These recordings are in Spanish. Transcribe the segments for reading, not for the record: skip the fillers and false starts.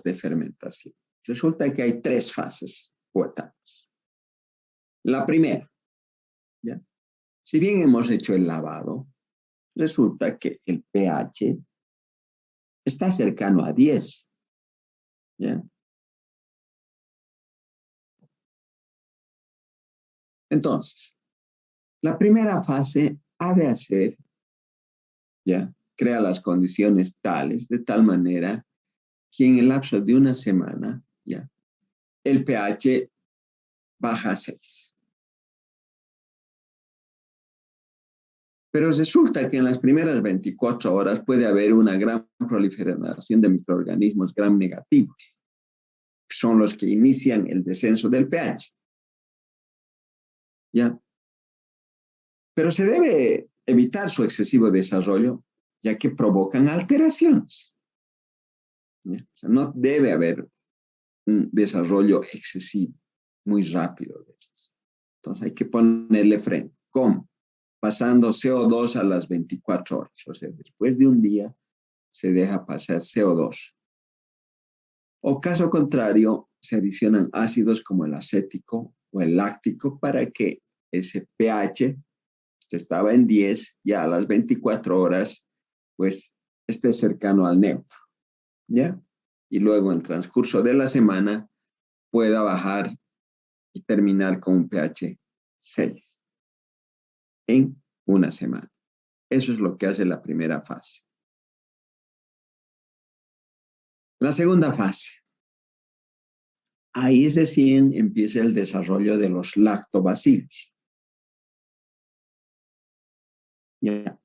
de fermentación. Resulta que hay 3 fases o etapas. La primera, ¿ya? Si bien hemos hecho el lavado, resulta que el pH está cercano a 10, ¿ya? Entonces, la primera fase ha de hacer, ¿ya? Crea las condiciones tales, de tal manera que en el lapso de una semana, ¿ya? El pH baja a 6. Pero resulta que en las primeras 24 horas puede haber una gran proliferación de microorganismos gram negativos, que son los que inician el descenso del pH. ¿Ya? Pero se debe evitar su excesivo desarrollo, ya que provocan alteraciones. ¿Ya? O sea, no debe haber un desarrollo excesivo, muy rápido de estos. Entonces hay que ponerle freno. ¿Cómo? Pasando CO2 a las 24 horas. O sea, después de un día se deja pasar CO2. O caso contrario, se adicionan ácidos como el acético o el láctico para que ese pH que estaba en 10, ya a las 24 horas, pues esté cercano al neutro, ¿ya? Y luego en transcurso de la semana pueda bajar y terminar con un pH 6 en una semana. Eso es lo que hace la primera fase. La segunda fase. Ahí recién empieza el desarrollo de los lactobacilos. Ya.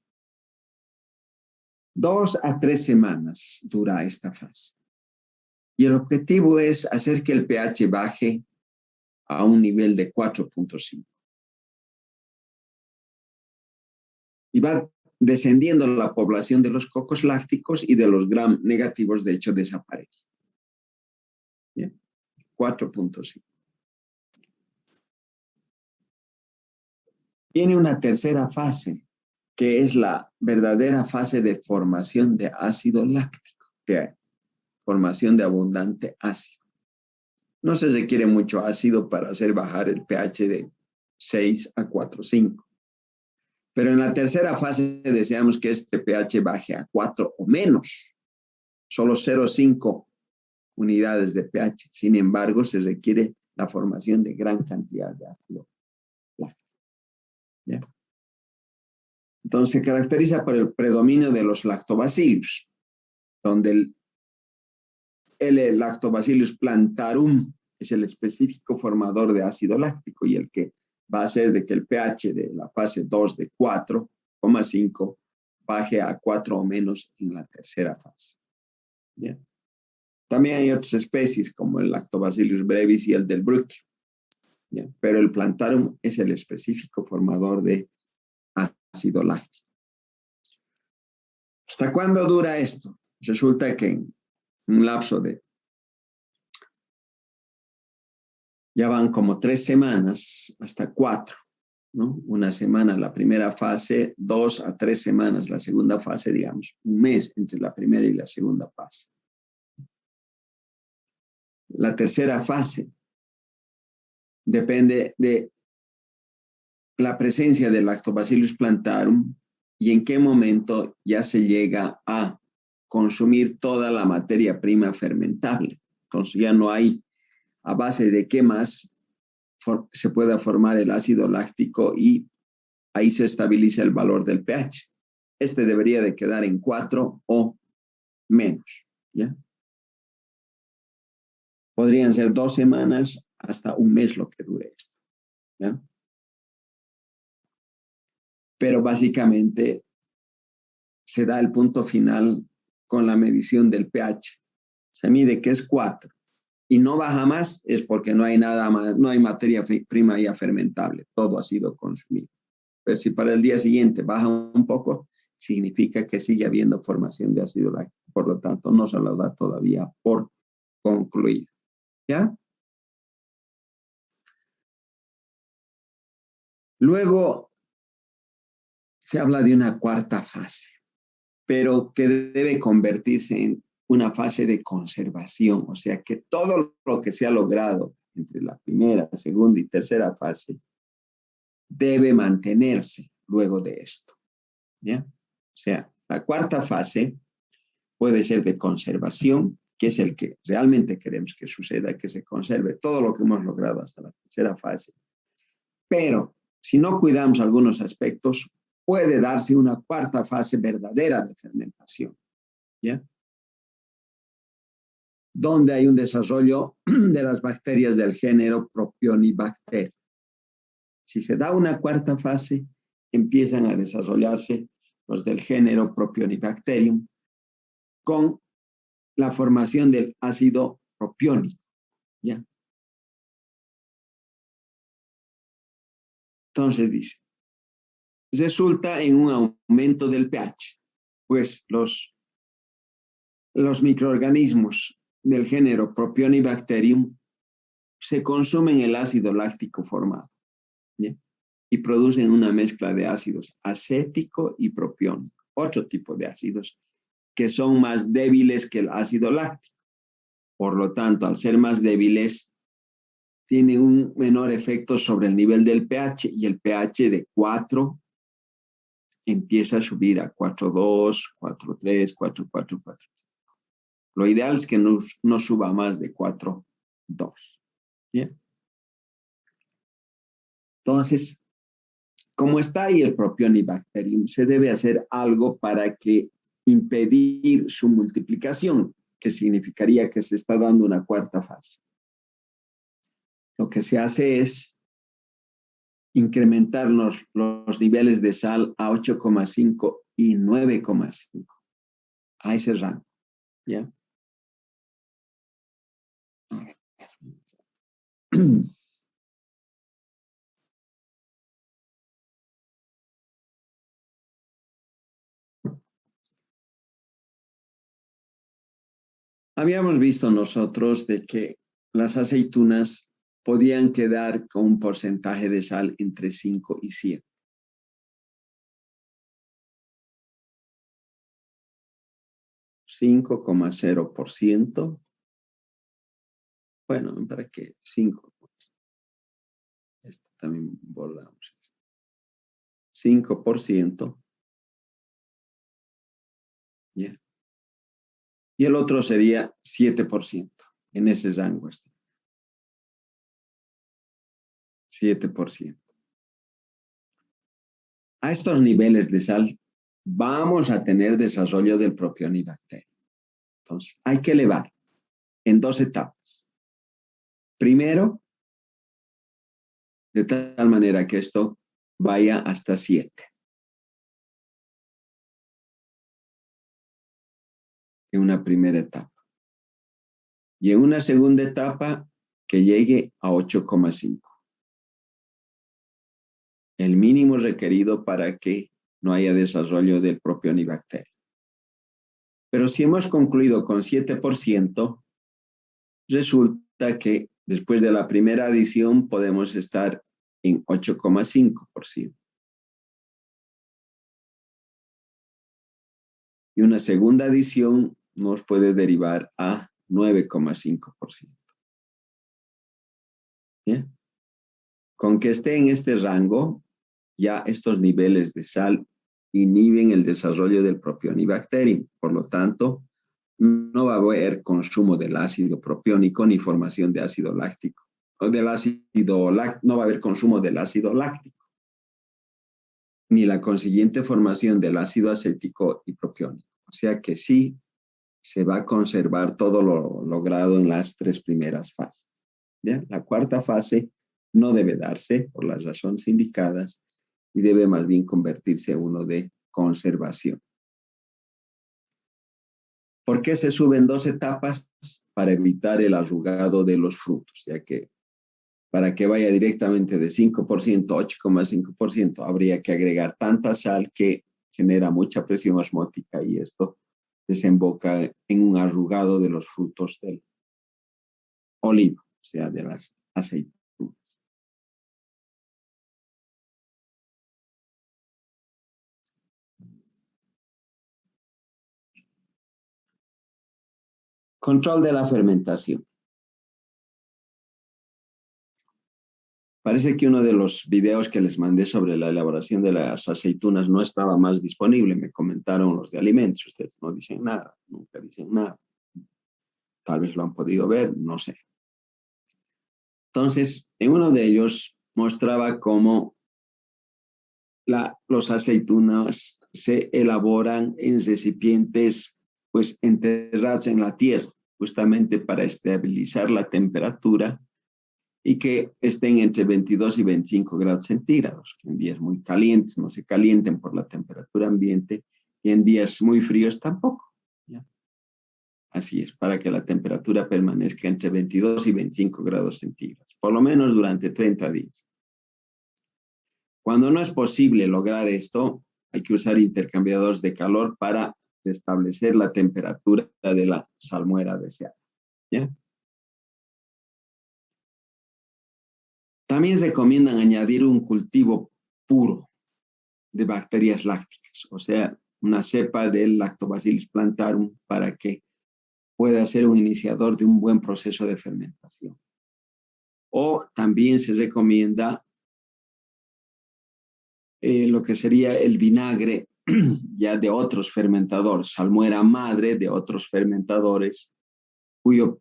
2 a 3 semanas dura esta fase. Y el objetivo es hacer que el pH baje a un nivel de 4.5. Y va descendiendo la población de los cocos lácticos y de los gram negativos, de hecho, desaparece. 4.5. Viene una tercera fase, que es la verdadera fase de formación de ácido láctico, de formación de abundante ácido. No se requiere mucho ácido para hacer bajar el pH de 6 a 4.5. Pero en la tercera fase deseamos que este pH baje a 4 o menos, solo 0.5 unidades de pH. Sin embargo, se requiere la formación de gran cantidad de ácido láctico. ¿Ya? Entonces, se caracteriza por el predominio de los lactobacillus, donde el lactobacillus plantarum es el específico formador de ácido láctico y el que va a hacer de que el pH de la fase 2 de 4,5 baje a 4 o menos en la tercera fase. ¿Ya? También hay otras especies como el Lactobacillus brevis y el del Brooke. ¿Ya? Pero el plantarum es el específico formador de ácido láctico. ¿Hasta cuándo dura esto? Resulta que en un lapso de ya van como 3 semanas hasta 4, ¿no? Una semana la primera fase, 2 a 3 semanas la segunda fase, digamos, un mes entre la primera y la segunda fase. La tercera fase depende de la presencia del Lactobacillus plantarum y en qué momento ya se llega a consumir toda la materia prima fermentable. Entonces ya no hay a base de qué más se pueda formar el ácido láctico y ahí se estabiliza el valor del pH. Este debería de quedar en 4 o menos, ¿ya? Podrían ser 2 semanas hasta un mes lo que dure esto, ¿ya? Pero básicamente se da el punto final con la medición del pH. Se mide que es 4 y no baja más, es porque no hay nada más, no hay materia prima ya fermentable, todo ha sido consumido. Pero si para el día siguiente baja un poco, significa que sigue habiendo formación de ácido láctico. Por lo tanto, no se lo da todavía por concluido. ¿Ya? Luego se habla de una cuarta fase, pero que debe convertirse en una fase de conservación, o sea que todo lo que se ha logrado entre la primera, segunda y tercera fase debe mantenerse luego de esto, ¿ya? O sea, la cuarta fase puede ser de conservación, que es el que realmente queremos que suceda, que se conserve todo lo que hemos logrado hasta la tercera fase. Pero si no cuidamos algunos aspectos, puede darse una cuarta fase verdadera de fermentación, ¿ya? Donde hay un desarrollo de las bacterias del género Propionibacter. Si se da una cuarta fase, empiezan a desarrollarse los del género Propionibacterium con la formación del ácido propiónico, ¿ya? Entonces dice, resulta en un aumento del pH, pues los microorganismos del género Propionibacterium se consumen el ácido láctico formado, ¿ya? Y producen una mezcla de ácidos acético y propiónico, otro tipo de ácidos que son más débiles que el ácido láctico. Por lo tanto, al ser más débiles, tienen un menor efecto sobre el nivel del pH y el pH de 4 empieza a subir a 4,2, 4,3, 4,4, 4,5. Lo ideal es que no suba más de 4,2. ¿Bien? Entonces, como está ahí el Propionibacterium, se debe hacer algo para que impedir su multiplicación, que significaría que se está dando una cuarta fase. Lo que se hace es incrementar los niveles de sal a 8,5 y 9,5, a ese rango, ¿ya? Habíamos visto nosotros de que las aceitunas podían quedar con un porcentaje de sal entre 5 y 7. 5,0%. Bueno, ¿para qué? 5. Esto también volvamos. 5%. ¿Ya? Y el otro sería 7%. En ese rango está. 7%. A estos niveles de sal vamos a tener desarrollo del propionibacter. Entonces, hay que elevar en 2 etapas. Primero, de tal manera que esto vaya hasta 7. En una primera etapa. Y en una segunda etapa, que llegue a 8,5. El mínimo requerido para que no haya desarrollo del propionibacter. Pero si hemos concluido con 7%, resulta que después de la primera adición podemos estar en 8,5%. Y una segunda adición nos puede derivar a 9,5%. ¿Bien? Con que esté en este rango, ya estos niveles de sal inhiben el desarrollo del propionibacterium. Por lo tanto, no va a haber consumo del ácido propiónico ni formación de ácido láctico. O del ácido láctico, no va a haber consumo del ácido láctico, ni la consiguiente formación del ácido acético y propiónico. O sea que sí se va a conservar todo lo logrado en las 3 primeras fases. ¿Bien? La cuarta fase no debe darse por las razones indicadas y debe más bien convertirse en uno de conservación. ¿Por qué se suben 2 etapas? Para evitar el arrugado de los frutos, ya que para que vaya directamente de 5% a 8,5%, habría que agregar tanta sal que genera mucha presión osmótica y esto desemboca en un arrugado de los frutos del olivo, o sea, de las aceitunas. Control de la fermentación. Parece que uno de los videos que les mandé sobre la elaboración de las aceitunas no estaba más disponible. Me comentaron los de alimentos. Ustedes no dicen nada, nunca dicen nada. Tal vez lo han podido ver, no sé. Entonces, en uno de ellos mostraba cómo los aceitunas se elaboran en recipientes pues enterrados en la tierra, justamente para estabilizar la temperatura y que estén entre 22 y 25 grados centígrados, que en días muy calientes no se calienten por la temperatura ambiente y en días muy fríos tampoco. ¿Ya? Así es, para que la temperatura permanezca entre 22 y 25 grados centígrados, por lo menos durante 30 días. Cuando no es posible lograr esto, hay que usar intercambiadores de calor para restablecer la temperatura de la salmuera deseada. ¿Ya? También recomiendan añadir un cultivo puro de bacterias lácticas, o sea, una cepa del Lactobacillus plantarum para que pueda ser un iniciador de un buen proceso de fermentación. O también se recomienda lo que sería el vinagre ya de otros fermentadores, salmuera madre de otros fermentadores, cuyo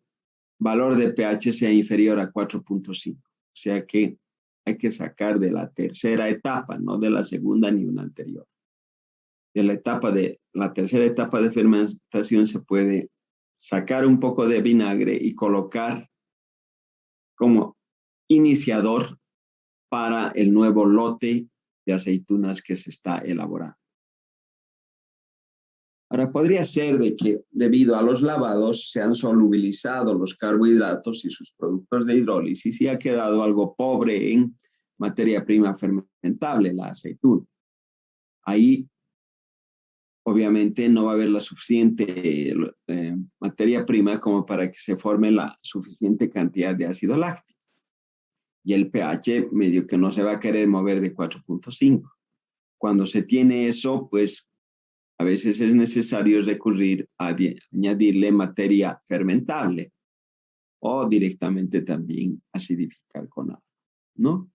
valor de pH sea inferior a 4.5. O sea que hay que sacar de la tercera etapa, no de la segunda ni una anterior. De la tercera etapa de fermentación se puede sacar un poco de vinagre y colocar como iniciador para el nuevo lote de aceitunas que se está elaborando. Ahora, podría ser de que debido a los lavados se han solubilizado los carbohidratos y sus productos de hidrólisis y ha quedado algo pobre en materia prima fermentable, la aceituna. Ahí, obviamente, no va a haber la suficiente materia prima como para que se forme la suficiente cantidad de ácido láctico. Y el pH medio que no se va a querer mover de 4.5. Cuando se tiene eso, pues a veces es necesario recurrir a añadirle materia fermentable o directamente también acidificar con agua, ¿no?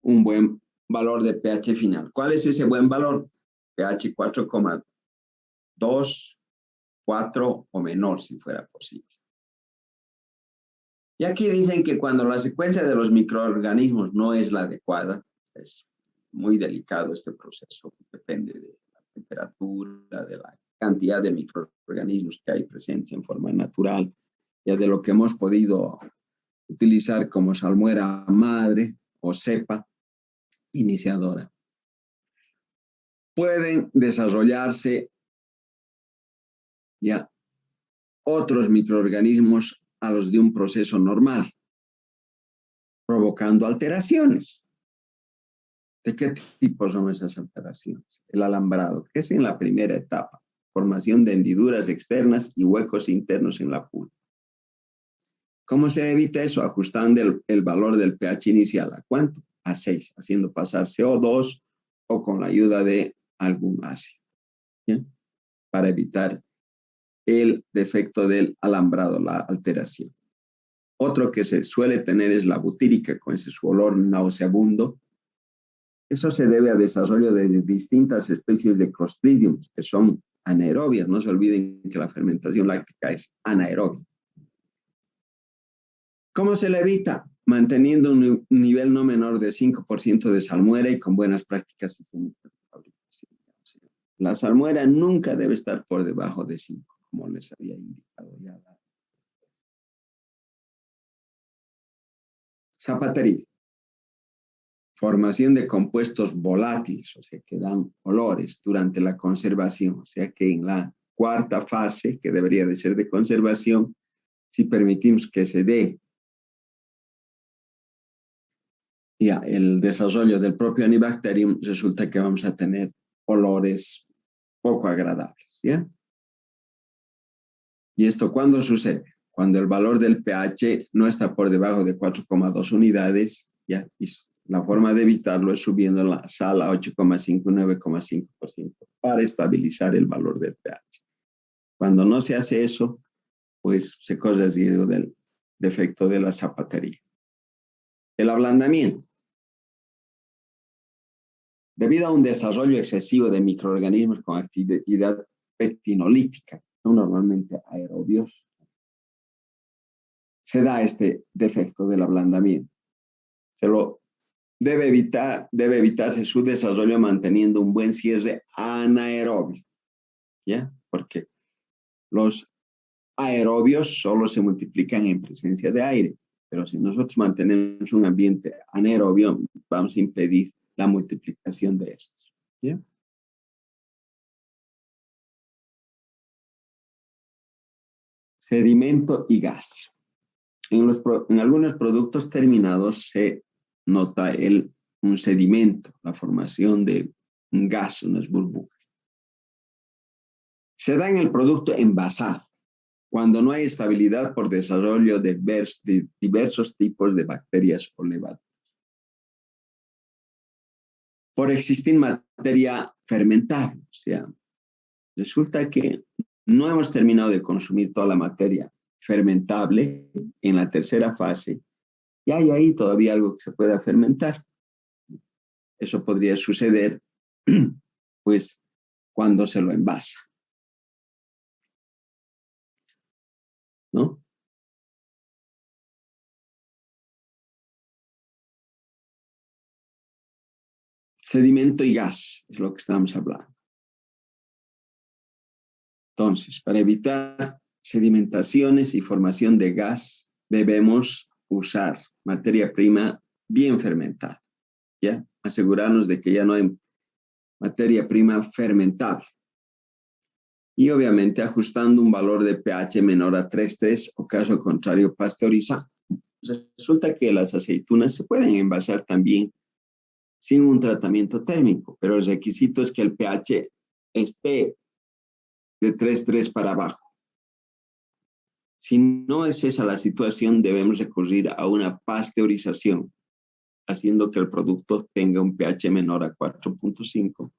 Un buen valor de pH final. ¿Cuál es ese buen valor? pH 4,2, 4 o menor si fuera posible. Y aquí dicen que cuando la secuencia de los microorganismos no es la adecuada, es muy delicado este proceso, depende de la temperatura, de la cantidad de microorganismos que hay presentes en forma natural, ya de lo que hemos podido utilizar como salmuera madre o cepa iniciadora. Pueden desarrollarse ya otros microorganismos a los de un proceso normal, provocando alteraciones. ¿De qué tipo son esas alteraciones? El alambrado, que es en la primera etapa, formación de hendiduras externas y huecos internos en la pulpa. ¿Cómo se evita eso? Ajustando el valor del pH inicial. ¿A cuánto? A 6, haciendo pasar CO2 o con la ayuda de algún ácido, ¿ya? Para evitar el defecto del alambrado, la alteración. Otro que se suele tener es la butírica, con ese su olor nauseabundo. Eso se debe al desarrollo de distintas especies de Clostridium, que son anaerobias. No se olviden que la fermentación láctica es anaerobia. ¿Cómo se le evita? Manteniendo un nivel no menor de 5% de salmuera y con buenas prácticas higiénicas de fabricación. La salmuera nunca debe estar por debajo de 5, como les había indicado ya. Zapatería. Formación de compuestos volátiles, o sea, que dan olores durante la conservación. O sea, que en la cuarta fase, que debería de ser de conservación, si permitimos que se dé ya el desarrollo del propio Anibacterium, resulta que vamos a tener olores poco agradables, ¿ya? ¿Y esto cuándo sucede? Cuando el valor del pH no está por debajo de 4,2 unidades, ¿ya? Y la forma de evitarlo es subiendo la sal a 8,5 y 9,5% para estabilizar el valor del pH. Cuando no se hace eso, pues se corre el riesgo del defecto de la zapatería. El ablandamiento. Debido a un desarrollo excesivo de microorganismos con actividad pectinolítica, no normalmente aerobios, se da este defecto del ablandamiento. Debe evitarse su desarrollo manteniendo un buen cierre anaerobio, ¿ya? Porque los aerobios solo se multiplican en presencia de aire, pero si nosotros mantenemos un ambiente anaerobio, vamos a impedir la multiplicación de estos, ¿ya? Sedimento y gas. En algunos productos terminados se nota un sedimento, la formación de un gas, unas burbujas. Se da en el producto envasado, cuando no hay estabilidad por desarrollo de diversos tipos de bacterias o levaduras. Por existir materia fermentable, o sea, resulta que no hemos terminado de consumir toda la materia fermentable en la tercera fase y hay ahí todavía algo que se pueda fermentar. Eso podría suceder, pues, cuando se lo envasa, ¿no? Sedimento y gas es lo que estamos hablando. Entonces, para evitar sedimentaciones y formación de gas, debemos usar materia prima bien fermentada, ¿ya? Asegurarnos de que ya no hay materia prima fermentable. Y obviamente ajustando un valor de pH menor a 3,3 o caso contrario pasteurizar. Resulta que las aceitunas se pueden envasar también sin un tratamiento térmico, pero el requisito es que el pH esté de 3,3 para abajo. Si no es esa la situación, debemos recurrir a una pasteurización, haciendo que el producto tenga un pH menor a 4,5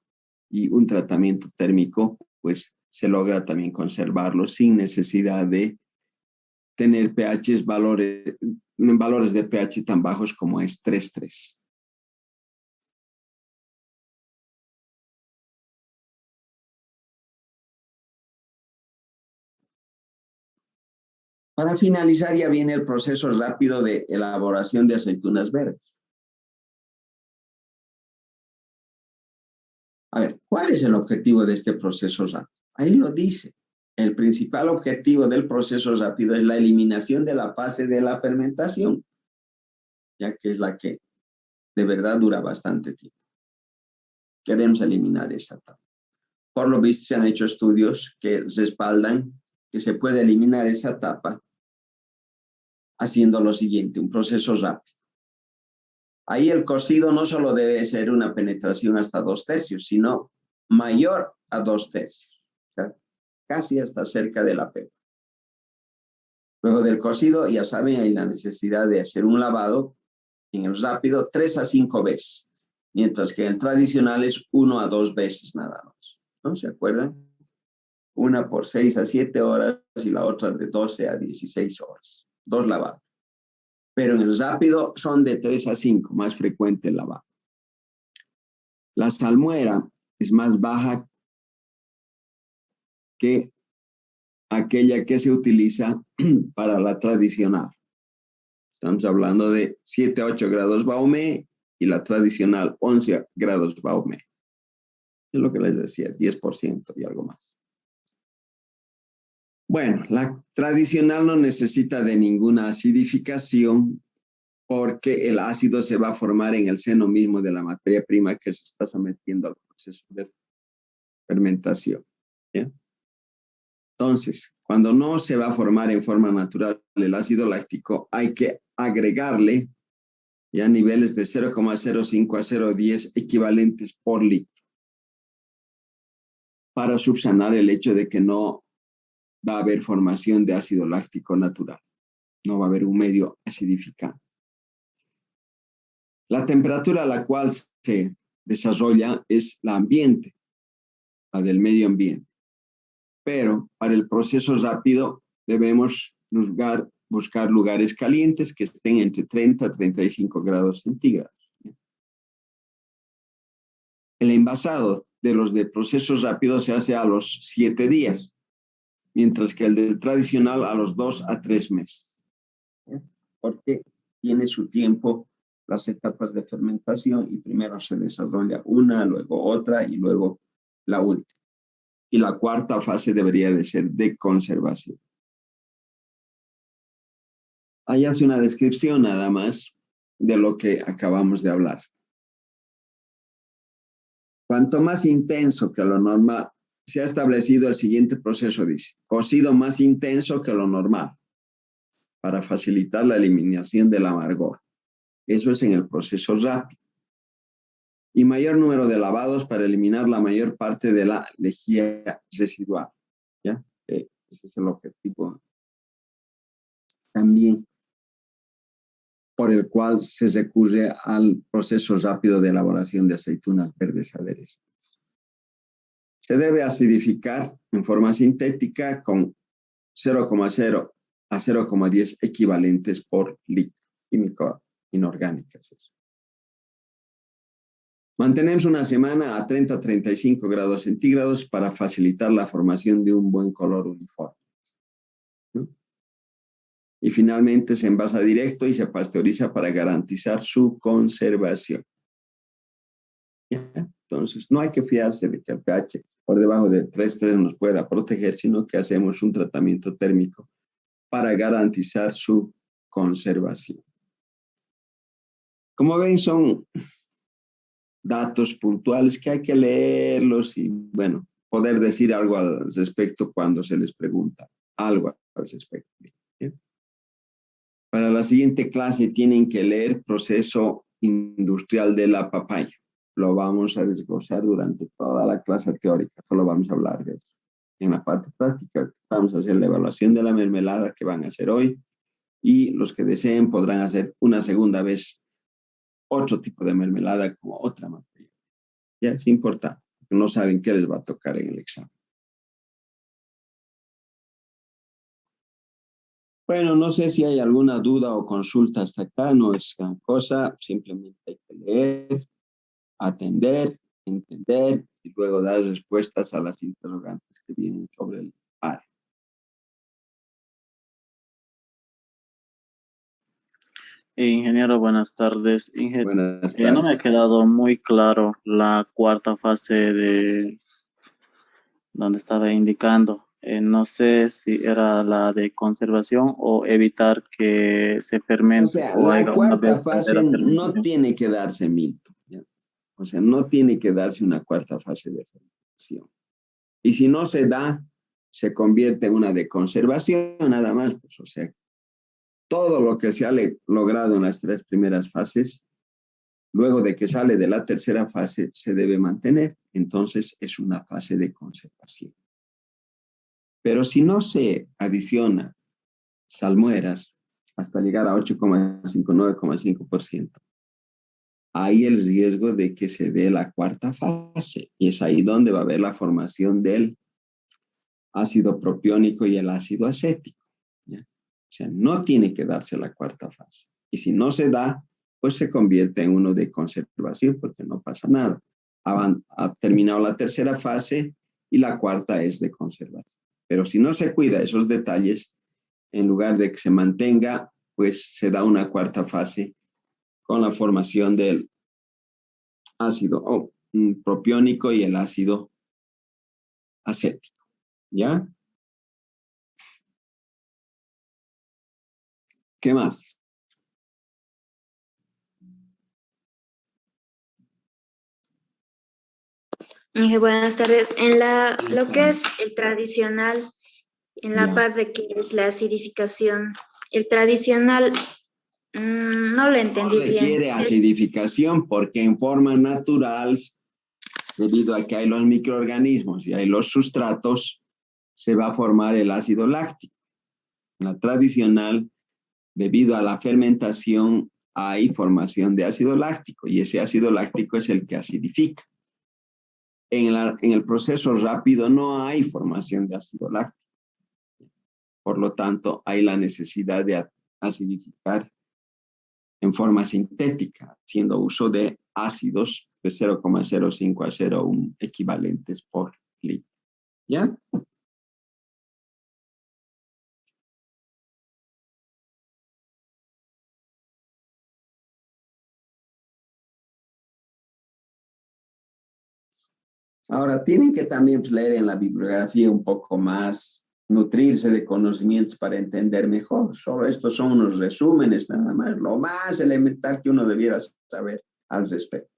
y un tratamiento térmico, pues se logra también conservarlo sin necesidad de tener valores de pH tan bajos como es 3,3. Para finalizar ya viene el proceso rápido de elaboración de aceitunas verdes. A ver, ¿cuál es el objetivo de este proceso rápido? Ahí lo dice. El principal objetivo del proceso rápido es la eliminación de la fase de la fermentación, ya que es la que de verdad dura bastante tiempo. Queremos eliminar esa etapa. Por lo visto se han hecho estudios que respaldan que se puede eliminar esa etapa haciendo lo siguiente, un proceso rápido. Ahí el cocido no solo debe ser una penetración hasta 2/3, sino mayor a 2/3, o sea, casi hasta cerca de la pepa. Luego del cocido, ya saben, hay la necesidad de hacer un lavado en el rápido 3 a 5 veces, mientras que en el tradicional es 1 a 2 veces nada más. ¿No se acuerdan? Una por 6 a 7 horas y la otra de 12 a 16 horas. 2 lavados. Pero en el rápido son de 3 a 5, más frecuente el lavado. La salmuera es más baja que aquella que se utiliza para la tradicional. Estamos hablando de 7 a 8 grados Baumé y la tradicional 11 grados Baumé. Es lo que les decía, 10% y algo más. Bueno, la tradicional no necesita de ninguna acidificación porque el ácido se va a formar en el seno mismo de la materia prima que se está sometiendo al proceso de fermentación. ¿Ya? Entonces, cuando no se va a formar en forma natural el ácido láctico, hay que agregarle ya niveles de 0,05 a 0,10 equivalentes por litro para subsanar el hecho de que no va a haber formación de ácido láctico natural. No va a haber un medio acidificante. La temperatura a la cual se desarrolla es la ambiente, la del medio ambiente. Pero para el proceso rápido debemos buscar lugares calientes que estén entre 30 a 35 grados centígrados. El envasado de los de procesos rápidos se hace a los 7 días, mientras que el del tradicional a los 2 a 3 meses. Porque tiene su tiempo las etapas de fermentación y primero se desarrolla una, luego otra y luego la última. Y la cuarta fase debería de ser de conservación. Ahí hace una descripción nada más de lo que acabamos de hablar. Cuanto más intenso que lo normal, se ha establecido el siguiente proceso, dice, cocido más intenso que lo normal, para facilitar la eliminación del amargor. Eso es en el proceso rápido. Y mayor número de lavados para eliminar la mayor parte de la lejía residual. ¿Ya? Ese es el objetivo también por el cual se recurre al proceso rápido de elaboración de aceitunas verdes aderezadas. Se debe acidificar en forma sintética con 0,0 a 0,10 equivalentes por litro. Química inorgánica. Mantenemos una semana a 30 a 35 grados centígrados para facilitar la formación de un buen color uniforme. ¿No? Y finalmente se envasa directo y se pasteuriza para garantizar su conservación. ¿Ya? Entonces, no hay que fiarse de que el pH por debajo de 3,3 nos pueda proteger, sino que hacemos un tratamiento térmico para garantizar su conservación. Como ven, son datos puntuales que hay que leerlos y, bueno, poder decir algo al respecto cuando se les pregunta algo al respecto. ¿Bien? Para la siguiente clase tienen que leer proceso industrial de la papaya. Lo vamos a desglosar durante toda la clase teórica, solo vamos a hablar de eso. En la parte práctica vamos a hacer la evaluación de la mermelada que van a hacer hoy y los que deseen podrán hacer una segunda vez otro tipo de mermelada como otra materia. Ya es importante, porque no saben qué les va a tocar en el examen. Bueno, no sé si hay alguna duda o consulta hasta acá, no es gran cosa, simplemente hay que leer, atender, entender y luego dar respuestas a las interrogantes que vienen sobre el área. Ingeniero, buenas tardes. Buenas No me ha tardes. quedado muy claro la cuarta fase de donde estaba indicando. No sé si era la de conservación o evitar que se O fermente sea, o la haya una cuarta fase verdadera no fermentación. tiene que darse, Milton, ¿ya? O sea, no tiene que darse una cuarta fase de fermentación. Y si no se da, se convierte en una de conservación nada más. Pues, o sea, todo lo que se ha logrado en las 3 primeras fases, luego de que sale de la tercera fase, se debe mantener. Entonces, es una fase de conservación. Pero si no se adiciona salmueras hasta llegar a 8,5, 9,5%, hay el riesgo de que se dé la cuarta fase. Y es ahí donde va a haber la formación del ácido propiónico y el ácido acético. ¿Ya? O sea, no tiene que darse la cuarta fase. Y si no se da, pues se convierte en uno de conservación porque no pasa nada. Ha terminado la tercera fase y la cuarta es de conservación. Pero si no se cuida esos detalles, en lugar de que se mantenga, pues se da una cuarta fase con la formación del ácido propiónico y el ácido acético. ¿Ya? ¿Qué más? Buenas tardes. Lo que es el tradicional, en la parte que es la acidificación, el tradicional no lo entendí No bien. requiere acidificación porque en forma natural, debido a que hay los microorganismos y hay los sustratos, se va a formar el ácido láctico. En la tradicional, debido a la fermentación, hay formación de ácido láctico y ese ácido láctico es el que acidifica. en el proceso rápido no hay formación de ácido láctico. Por lo tanto, hay la necesidad de acidificar en forma sintética, haciendo uso de ácidos de 0,05 a 0,1 equivalentes por litro. ¿Ya? Ahora, tienen que también leer en la bibliografía un poco más, nutrirse de conocimientos para entender mejor. Solo estos son unos resúmenes nada más, lo más elemental que uno debiera saber al respecto.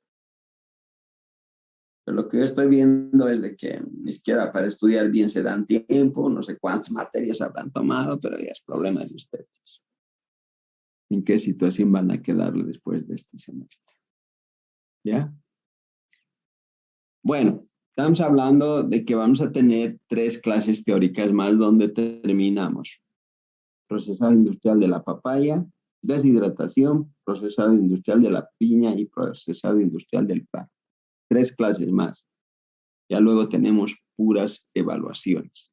Pero lo que yo estoy viendo es de que ni siquiera para estudiar bien se dan tiempo, no sé cuántas materias habrán tomado, pero ya es problema de ustedes. ¿En qué situación van a quedarle después de este semestre? ¿Ya? Bueno, estamos hablando de que vamos a tener 3 clases teóricas más donde terminamos. Procesado industrial de la papaya, deshidratación, procesado industrial de la piña y procesado industrial del plátano. 3 clases más. Ya luego tenemos puras evaluaciones.